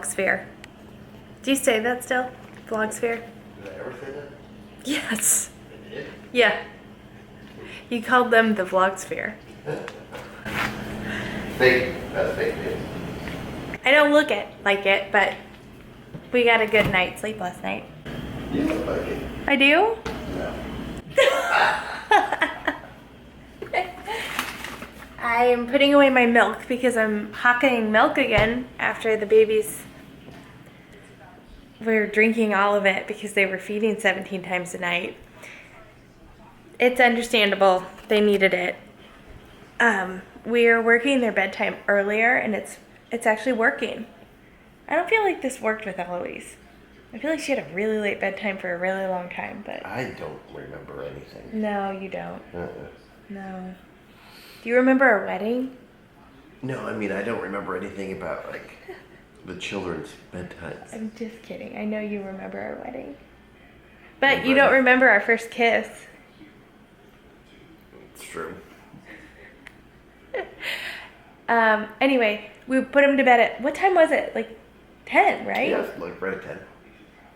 vlogsphere. Do you say that still? Vlogsphere? Did I ever say that? Yes. I did? Yeah. You called them the vlogsphere. Fake. That's fake news. I don't look like it, but we got a good night's sleep last night. You look like it. I do? No. I am putting away my milk because I'm hocking milk again after the babies were drinking all of it because they were feeding 17 times a night. It's understandable. They needed it. We are working their bedtime earlier, and it's actually working. I don't feel like this worked with Eloise. I feel like she had a really late bedtime for a really long time, but... I don't remember anything. No, you don't. Uh-uh. No. Do you remember our wedding? No, I mean, I don't remember anything about, like, the children's bedtimes. I'm just kidding. I know you remember our wedding. But you don't remember our first kiss. It's true. Anyway, we put him to bed at... What time was it? Like 10, right? Yeah, like right at 10.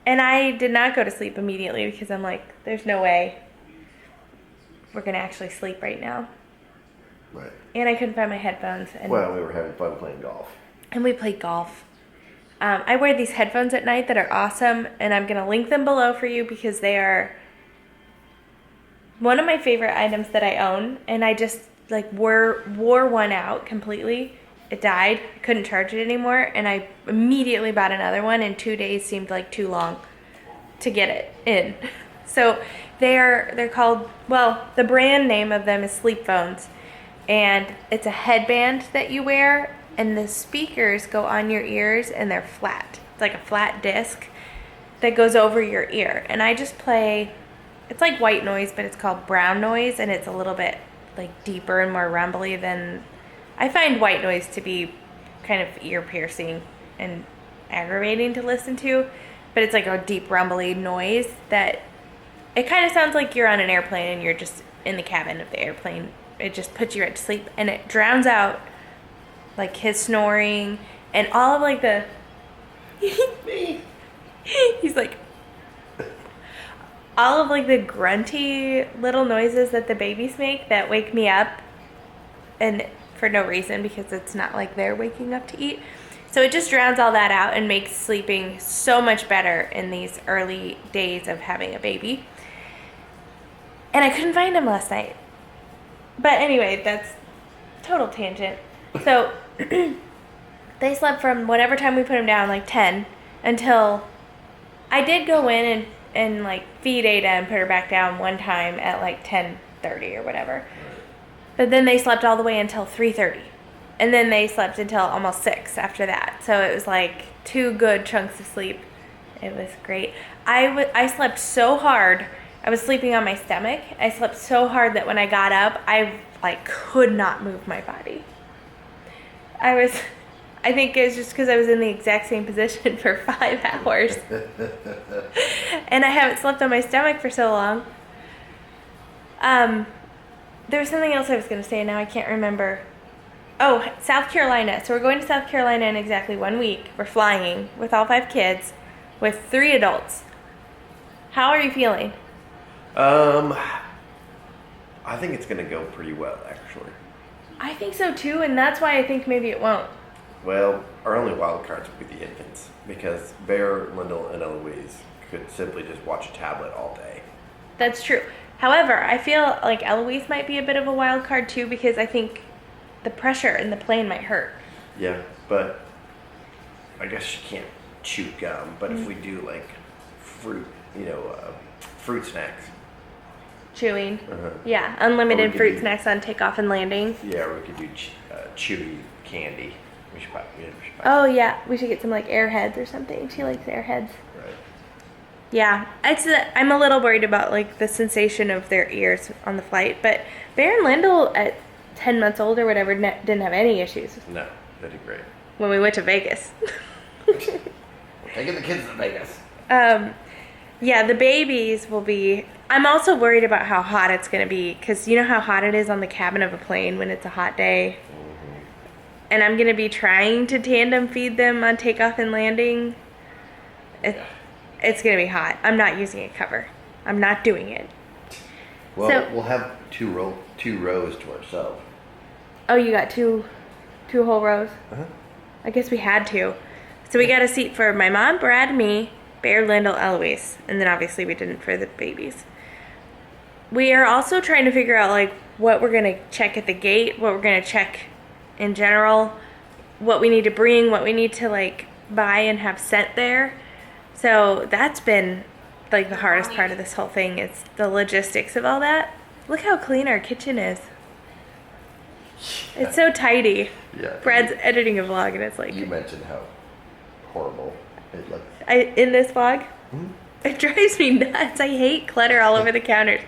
And I did not go to sleep immediately because I'm like, there's no way we're going to actually sleep right now. Right. And I couldn't find my headphones. And, Well, we were having fun playing golf. And we played golf. I wear these headphones at night that are awesome, and I'm going to link them below for you because they are one of my favorite items that I own. And I just like wore one out completely. It died. I couldn't charge it anymore, and I immediately bought another one, and 2 days seemed like too long to get it in. So they're called, well, the brand name of them is Sleep Phones, and it's a headband that you wear, and the speakers go on your ears, and they're flat. It's like a flat disc that goes over your ear, and I just play, it's like white noise, but it's called brown noise, and it's a little bit like deeper and more rumbly than, I find white noise to be kind of ear piercing and aggravating to listen to, but it's like a deep rumbly noise that it kind of sounds like you're on an airplane and you're just in the cabin of the airplane. It just puts you right to sleep, and it drowns out like his snoring and all of like the he's like all of like the grunty little noises that the babies make that wake me up, and for no reason because it's not like they're waking up to eat. So it just drowns all that out and makes sleeping so much better in these early days of having a baby. And I couldn't find them last night. But anyway, that's total tangent. So they slept from whatever time we put them down, like 10, until I did go in and like feed Ada and put her back down one time at like 10:30 or whatever. But then they slept all the way until 3:30. And then they slept until almost 6 after that. So it was like 2 good chunks of sleep. It was great. I slept so hard. I was sleeping on my stomach. I slept so hard that when I got up, I like could not move my body. I think it was just because I was in the exact same position for 5 hours. And I haven't slept on my stomach for so long. There was something else I was going to say, and now I can't remember. Oh, South Carolina. So we're going to South Carolina in exactly 1 week. We're flying with all 5 kids, with 3 adults. How are you feeling? I think it's going to go pretty well, actually. I think so too, and that's why I think maybe it won't. Well, our only wild cards would be the infants, because Berend Lyndle and Eloise could simply just watch a tablet all day. That's true. However, I feel like Eloise might be a bit of a wild card too, because I think the pressure in the plane might hurt. Yeah, but I guess she can't chew gum. But if we do like fruit, fruit snacks. Chewing. Uh-huh. Yeah, unlimited fruit do, snacks on takeoff and landing. Yeah, or we could do chewy candy. We should buy. Oh yeah, we should get some like Airheads or something. She likes Airheads. Right. Yeah, I'm a little worried about like the sensation of their ears on the flight, but Berend Lyndle at 10 months old or whatever didn't have any issues. No, they did great. When we went to Vegas. We're taking the kids to Vegas. Yeah, the babies will be... I'm also worried about how hot it's going to be, because you know how hot it is on the cabin of a plane when it's a hot day? Mm-hmm. and I'm going to be trying to tandem feed them on takeoff and landing. It's going to be hot. I'm not using a cover. I'm not doing it. Well, So- we'll have two rows to ourselves. Oh, you got two whole rows? Uh-huh. I guess we had to. So we got a seat for my mom, Brad, me, Berend Lyndle, Eloise. And then obviously we didn't for the babies. We are also trying to figure out like what we're going to check at the gate, what we're going to check in general, what we need to bring, what we need to like buy and have sent there. So that's been like the hardest part of this whole thing. It's the logistics of all that. Look how clean our kitchen is. It's so tidy. Yeah. Brad's editing a vlog and it's like You mentioned how horrible it looks. in this vlog. It drives me nuts. I hate clutter all over the counters.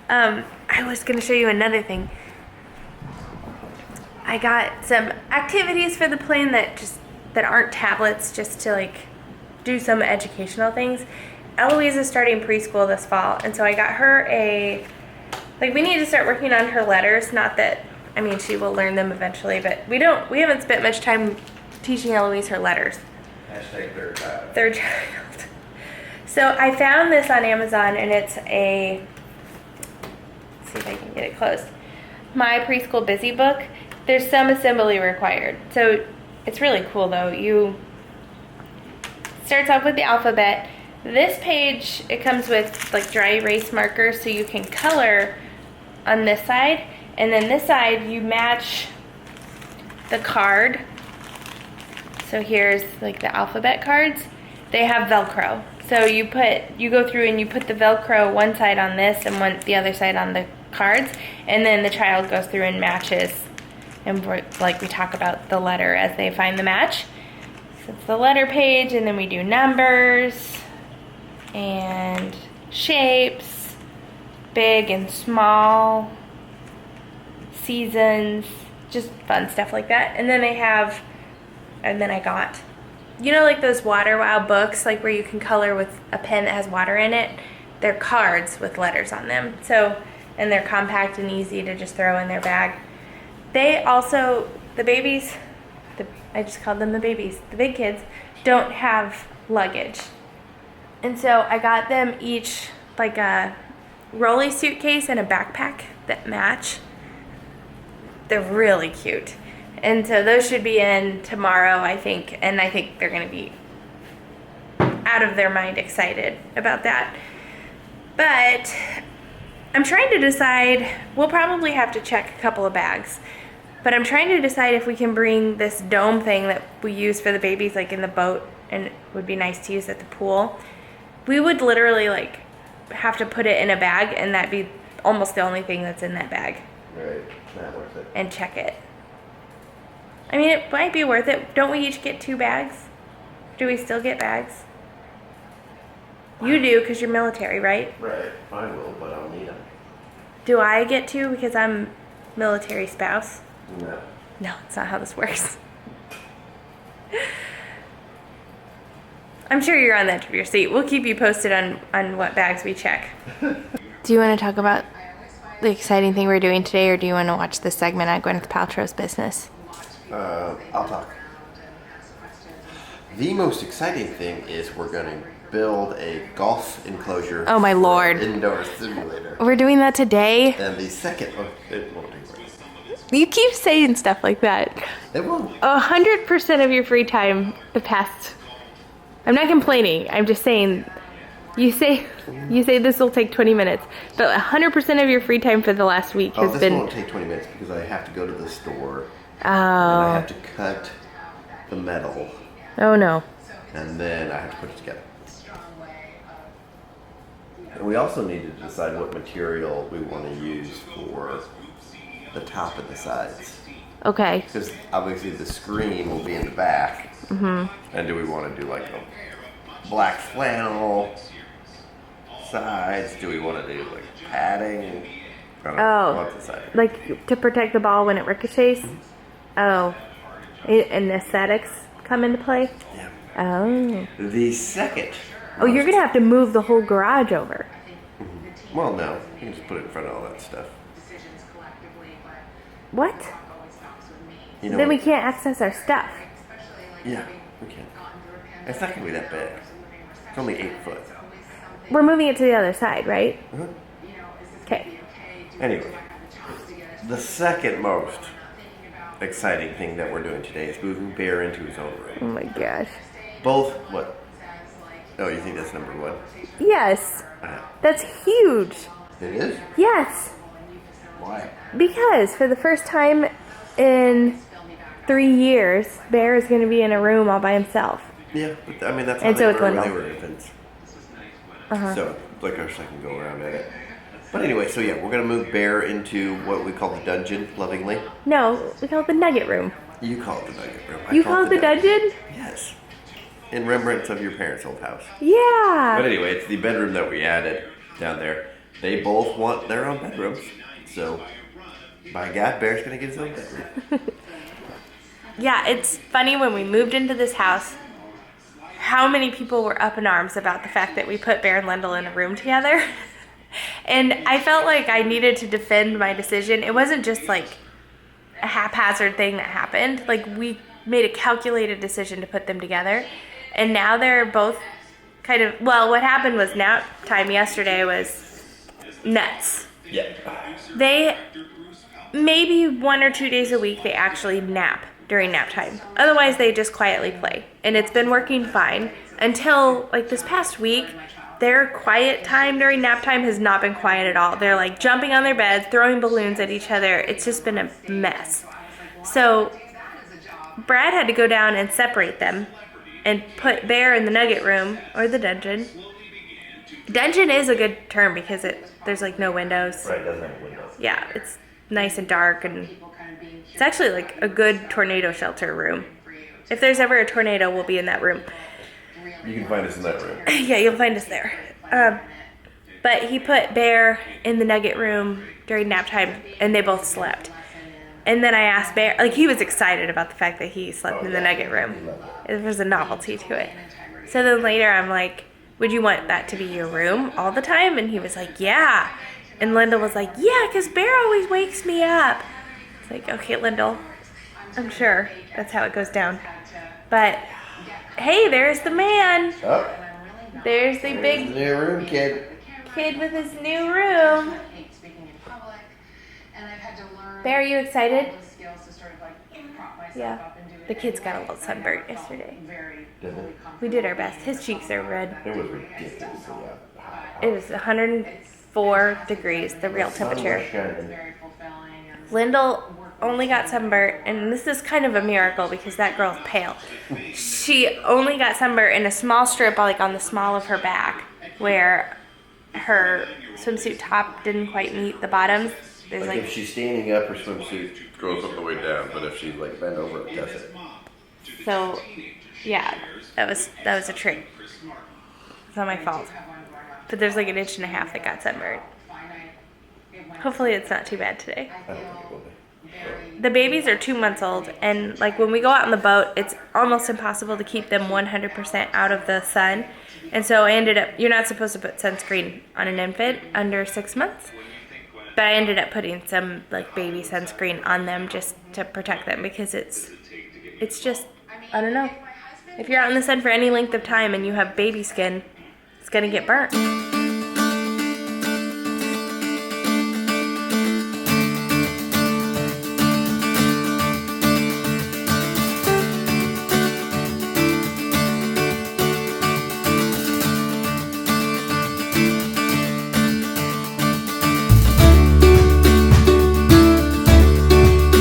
I was gonna show you another thing. I got some activities for the plane that aren't tablets, just to like do some educational things. Eloise is starting preschool this fall, and so I got her we need to start working on her letters. Not that, I mean, she will learn them eventually, but we haven't spent much time teaching Eloise her letters. Hashtag third child. Third child. So I found this on Amazon, and it's let's see if I can get it closed. My Preschool Busy book. There's some assembly required. So it's really cool though. Starts off with the alphabet. This page, it comes with like dry erase markers so you can color on this side. And then this side, you match the card. So here's like the alphabet cards. They have Velcro. So you go through and you put the Velcro one side on this and the other side on the cards. And then the child goes through and matches. And we talk about the letter as they find the match. So it's the letter page, and then we do numbers and shapes, big and small, seasons, just fun stuff like that. And then I got, like those Water Wow books, like where you can color with a pen that has water in it. They're cards with letters on them. So, and they're compact and easy to just throw in their bag. They also, the babies, I just called them the babies, the big kids, don't have luggage. And so I got them each like a rolly suitcase and a backpack that match. They're really cute. And so those should be in tomorrow, I think. And I think they're going to be out of their mind excited about that. But I'm trying to decide, we'll probably have to check a couple of bags. But I'm trying to decide if we can bring this dome thing that we use for the babies like in the boat, and it would be nice to use at the pool. We would literally like have to put it in a bag, and that'd be almost the only thing that's in that bag. Right, not worth it. And check it. I mean, it might be worth it. Don't we each get 2 bags? Do we still get bags? You do, because you're military, right? Right, I will, but I'll need them. Do I get 2 because I'm military spouse? No. No, it's not how this works. I'm sure you're on the edge of your seat. We'll keep you posted on what bags we check. Do you want to talk about the exciting thing we're doing today, or do you want to watch this segment on Gwyneth Paltrow's business? I'll talk. The most exciting thing is we're going to build a golf enclosure. Oh my lord. Indoor simulator. We're doing that today? And the second, it won't take very long. You keep saying stuff like that. It won't. 100% of your free time the past. I'm not complaining. I'm just saying. You say this will take 20 minutes, but 100% of your free time for the last week has this been. won't take 20 minutes because I have to go to the store. Oh. And I have to cut the metal. Oh no. And then I have to put it together. And we also need to decide what material we want to use for the top and the sides. Okay. Because obviously the screen will be in the back. Mhm. And do we want to do like a black flannel sides? Do we want to do like padding? I don't know. We'll have to decide. Like to protect the ball when it ricochets? Mm-hmm. Oh. And aesthetics come into play? Yeah. Oh. The second. Oh, you're going to have to move the whole garage over. Mm-hmm. Well, no. You can just put it in front of all that stuff. What? You know, Then we can't access our stuff. Yeah, we can. It's not gonna be that big. It's only 8 foot. We're moving it to the other side, right? Uh-huh. Okay. Anyway, the second most exciting thing that we're doing today is moving Bear into his own room. Oh my gosh. Both what? Oh, you think that's number one? Yes. That's huge. It is? Yes. Why? Because for the first time in 3 years, Bear is going to be in a room all by himself. Yeah, but, I mean that's how And they so were it's when they Lyndle. were infants. Uh-huh. So, like our second go around at it. But anyway, so yeah, we're gonna move Bear into what we call the dungeon, lovingly. No, we call it the Nugget Room. You call it the nugget room. You call it the dungeon? Yes. In remembrance of your parents' old house. Yeah. But anyway, it's the bedroom that we added down there. They both want their own bedrooms. So, by God, Bear's gonna get his own bedroom. Yeah, it's funny when we moved into this house, how many people were up in arms about the fact that we put Berend Lyndle in a room together. And I felt like I needed to defend my decision. It wasn't just like a haphazard thing that happened. Like, we made a calculated decision to put them together. And now they're both kind of, well, what happened was nap time yesterday was nuts. Yeah. They, maybe 1 or 2 days a week, they actually nap during nap time. Otherwise, they just quietly play. And it's been working fine until, like, this past week. Their quiet time during nap time has not been quiet at all. They're like jumping on their beds, throwing balloons at each other. It's just been a mess. So Brad had to go down and separate them and put Bear in the nugget room, or the dungeon. Dungeon is a good term because there's like no windows. Right, doesn't have windows. Yeah, it's nice and dark, and it's actually like a good tornado shelter room. If there's ever a tornado, we'll be in that room. You can find us in that room. Yeah, you'll find us there. But he put Bear in the nugget room during nap time, and they both slept. And then I asked Bear, like, he was excited about the fact that he slept in the nugget room. There was a novelty to it. So then later I'm like, would you want that to be your room all the time? And he was like, yeah. And Lyndle was like, yeah, because Bear always wakes me up. It's like, okay, Lyndle, I'm sure that's how it goes down. But hey, there's the man. Oh, There's the big the new room, kid. kid with his new room. Bear, are you excited? Yeah. The kid's got a little sunburn yesterday. Didn't it? We did our best. His cheeks are red. It was ridiculously hot. It was 104 degrees, the real temperature. Lyndle only got sunburnt, and this is kind of a miracle because that girl's pale. She only got sunburnt in a small strip, like on the small of her back, where her swimsuit top didn't quite meet the bottoms. There's Like if she's standing up, her swimsuit goes all the way down, but if she's like bent over, it doesn't. So, yeah, that was a trick. It's not my fault. But there's like 1.5 inches that got sunburned. Hopefully it's not too bad today. I don't think it will be. The babies are 2 months old, and like when we go out on the boat, it's almost impossible to keep them 100% out of the sun. And so I ended up, you're not supposed to put sunscreen on an infant under 6 months. But I ended up putting some like baby sunscreen on them just to protect them because it's just, I don't know. If you're out in the sun for any length of time and you have baby skin, it's gonna get burnt.